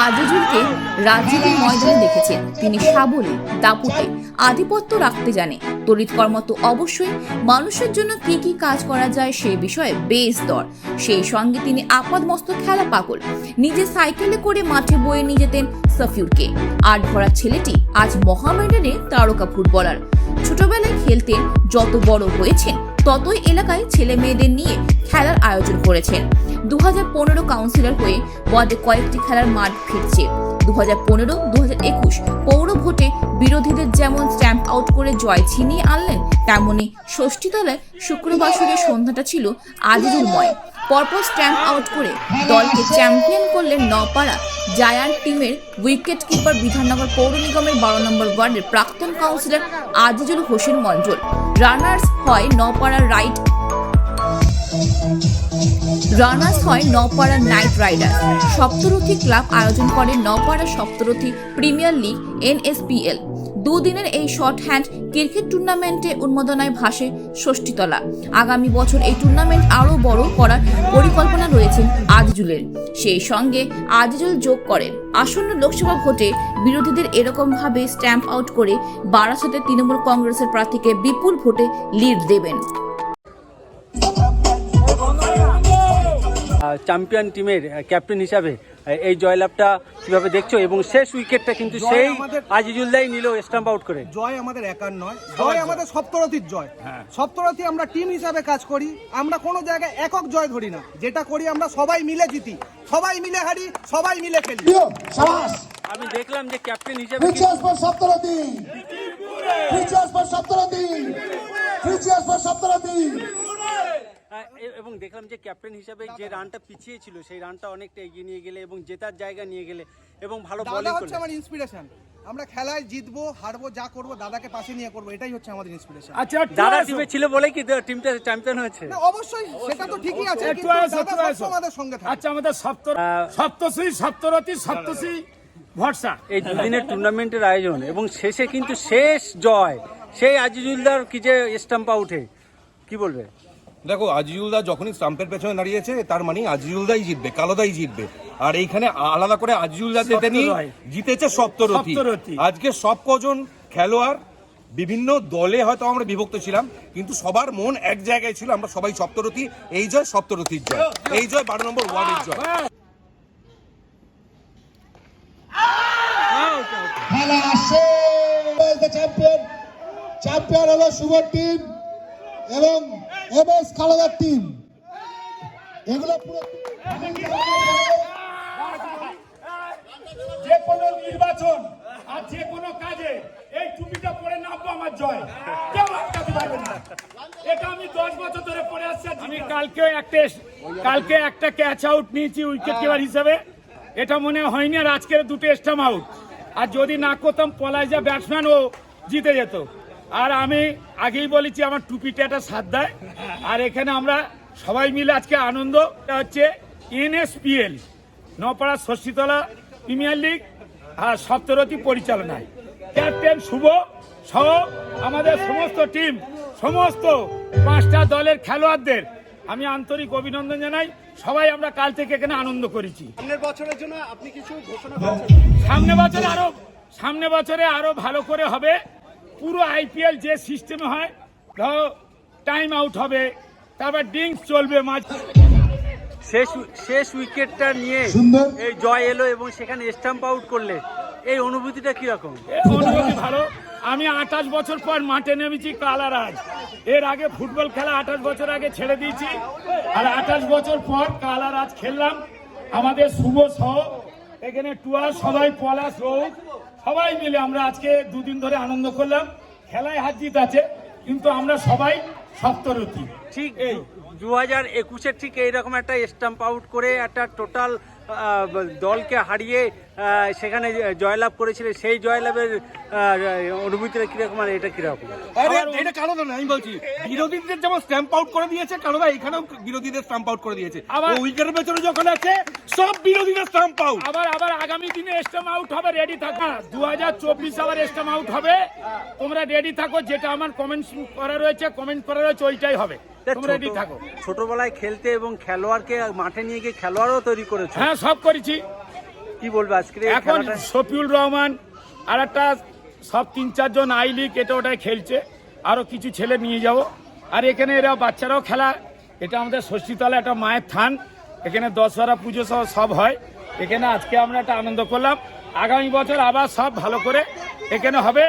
আজিজুলকে রাজনীতির ময়দানে দেখেছেন। তিনি সাবলে, দাপুটে, আধিপত্য রাখতে জানে। তড়িৎকর্ম তো অবশ্যই, মানুষের জন্য কি কি কাজ করা যায় সে বিষয়ে বেশ দর। সেই সঙ্গে তিনি আপাদমস্তক খেলা পাগল। নিজে সাইকেলে করে মাঠে বয়ে নিয়ে যেতেন সাফিউরকে। আট ভরা ছেলেটি আজ মহামেডানে তারকা ফুটবলার। ছোটবেলায় খেলতেন, যত বড় হয়েছেন ততই এলাকায় ছেলে মেয়েদের নিয়ে খেলার আয়োজন করেছেন। 2015 কাউন্সিলর হয়ে ওয়ার্ডে কয়েকটি খেলার মাঠ ফিরছে। 2015-2021 পৌর ভোটে বিরোধীদের যেমন স্ট্যাম্প আউট করে জয় ছিনিয়ে আনলেন, তেমনি ষষ্ঠীতলায় শুক্রবাসরের সন্ধ্যাটা ছিল আজিজুলময়। পরপর স্ট্যাম্প আউট করে দলকে চ্যাম্পিয়ন করলেন নপাড়া জায়ান্ট টিমের উইকেট কিপার, বিধাননগর পৌর নিগমের 12 নম্বর ওয়ার্ডের প্রাক্তন কাউন্সিলর আজিজুল হোসেন মঞ্জুর। রানার্স হয় নপাড়া নাইট রাইডার্স। সপ্তরথী ক্লাব আয়োজন করে নপাড়া সপ্তরথী প্রিমিয়ার লিগ NSPL। দুদিনের এই শর্ট হ্যান্ড ক্রিকেট টুর্নামেন্টে উন্মাদনায় ভাসে ষষ্ঠীতলা। আগামী বছর এই টুর্নামেন্ট আরও বড় করার পরিকল্পনা রয়েছে আজিজুলের। সেই সঙ্গে আজিজুল যোগ করেন, আসন্ন লোকসভা ভোটে বিরোধীদের এরকম ভাবে স্ট্যাম্প আউট করে বারাসাতে তৃণমূল কংগ্রেসের প্রার্থীকে বিপুল ভোটে লিড দেবেন। চ্যাম্পিয়ন টিমের ক্যাপ্টেন হিসাবে এই জয়লাভটা কিভাবে দেখছো, এবং শেষ উইকেটটা কিন্তু সেই আজিজুলদাই নিল স্টাম্প আউট করে। জয় আমাদের একার নয়, জয় আমাদের সপ্তরথীর জয়। সপ্তরথী আমরা টিম হিসাবে কাজ করি, আমরা কোনো জায়গায় একক জয় ধরি না। যেটা করি আমরা সবাই মিলে জিতি, সবাই মিলে হারি, সবাই মিলে খেলি। আমি দেখলাম যে ক্যাপ্টেন হিসাবে এবং দেখলাম যে ক্যাপ্টেন হিসাবে যে রানটা পিছিয়ে ছিল সেই রানটা অনেকটা এগিয়ে নিয়ে গেলে এবং জেতার জায়গা নিয়ে গেলে এবং ভালো বোলিং হচ্ছে আমার ইন্সপিরেশন। আমরা খেলায় জিতবো হারবো যা করবো দাদাকে পাশে নিয়ে করবো, এটাই হচ্ছে আমাদের ইন্সপিরেশন। আচ্ছা, দাদা টিমে ছিল বলেই কি টিমটা চ্যাম্পিয়ন হয়েছে? অবশ্যই সেটা তো ঠিকই আছে, কিন্তু দাদা সবসময় আমাদের সঙ্গে থাকে। আচ্ছা, আমাদের সপ্তরথী ভরসা এই দুদিনের টুর্নামেন্টের আয়োজন এবং শেষে কিন্তু শেষ জয় সেই আজিজুলদার কি যে স্টাম্প আউটে, কি বলবে? দেখো, আজিজুলদা যখনই স্টাম্পের পেছনে দাঁড়িয়েছে তার মানে আজিজুলদাই জিতবে, কালোদাই জিতবে। আর এইখানে আলাদা করে আজিজুলদা জিতেছে সপ্তরথী। আজকে সব কজন খেলোয়াড় বিভিন্ন দলে হয়তো আমরা বিভক্ত ছিলাম, কিন্তু সবার মন এক জায়গায় ছিল, আমরা সবাই সপ্তরথী। এই জয় সপ্তরথীর জয়, এই জয় 12 নম্বর ওয়ার্ডের জয়। খেলা আসে, চ্যাম্পিয়ন হলো শুভর টিম এবং MS খালেদার টিম। এগুলো পুরো যে কোনো নির্বাচন আর যে কোনো কাজে এই টুপিটা পরে নামবো আমার জয়, কেউ আটকাতে পারবে না। এটা আমি 10 বছর ধরে পরে আসছি। আমি কালকে একটা ক্যাচ আউট নিয়েছি উইকেট কিপার হিসেবে, এটা মনে হয়নি। আর আজকের দুটো স্টাম্প আউট, আর যদি না করতাম পলায় যা ব্যাটসম্যান ও জিতে যেত। আর আমি আগেই বলেছি আমার টুপিটা একটা সাথ দেয়। আর এখানে আমরা সবাই মিলে আজকে আনন্দ হচ্ছে NSPL নপাড়া ষষ্ঠীতলা প্রিমিয়ার লিগ আর সপ্তরথী পরিচালনায় ক্যাপ্টেন শুভ সহ আমাদের সমস্ত টিম, সমস্ত 5টা দলের খেলোয়াড়দের আমি আন্তরিক অভিনন্দন জানাই। সবাই আমরা কাল থেকে এখানে আনন্দ করেছি। সামনের বছরের জন্য আপনি কিছু ঘোষণা করেছেন? সামনে বছরে আরো ভালো করে হবে। পুরো IPL যে সিস্টেমে হয়, ধরো টাইম আউট হবে, তারপর ড্রিঙ্কস চলবে মাঝ। শেষ উইকেটটা নিয়ে এই জয় এলো এবং সেখানে স্টাম্প আউট করলে এই অনুভূতিটা কিরকম? অনুভূতি ভালো। আমি 28 বছর পর মাঠে নেমেছি কালারাজ। এর আগে ফুটবল খেলা 28 বছর আগে ছেড়ে দিয়েছি, আর 28 বছর পর কালারাজ খেললাম। আমাদের শুভ সহ এখানে টুয়া সবাই, পলাশ, রৌদ সবাই মিলে আমরা আজকে দুদিন ধরে আনন্দ করলাম। খেলায় হার জিত আছে, কিন্তু আমরা সবাই সপ্তরথী। ঠিক এই 2021-এর ঠিক এইরকম একটা স্টাম্প আউট করে একটা টোটাল দলকে হারিয়ে সেখানে জয়লাভ করেছিল, সেই জয়লাভের অনুভূতিটা কিরকম, আর এটা কিরকম? এটা কালোদা না, আমি বলছি বিরোধীদের যেমন স্ট্যাম্প আউট করে দিয়েছে কালোদা, এখানেও বিরোধীদের স্ট্যাম্প আউট করে দিয়েছে। উইকেটের পেছনে যখন আছে সব বিরোধীদের স্ট্যাম্প আউট। আবার আগামী দিনে স্টাম্প আউট হবে, রেডি থাকো। 2024 আবার স্টাম্প আউট হবে, তোমরা রেডি থাকো। যেটা আমার কমেন্ট করা রয়েছে ওইটাই হবে, তোমরা রেডি থাকো। ছোটবেলায় খেলতে এবং খেলোয়াড়কে মাঠে নিয়ে গিয়ে খেলোয়াড়ও তৈরি করেছে। হ্যাঁ, সব করেছি। কি বলবো আজকে এই এখন খেলাটা? শফিউল রহমান আর একটা সব 3-4 জন আই লিগ এটা ওটাই খেলছে, আরো কিছু ছেলে নিয়ে যাব। আর এখানে এরা বাচ্চারাও খেলা, এটা আমাদের ষষ্ঠীতলা একটা মায়ের থান, এখানে দশহরা পুজো সহ সব হয়। এখানে আজকে আমরা একটা আনন্দ করলাম, আগামী বছর আবার সব ভালো করে এখানে হবে।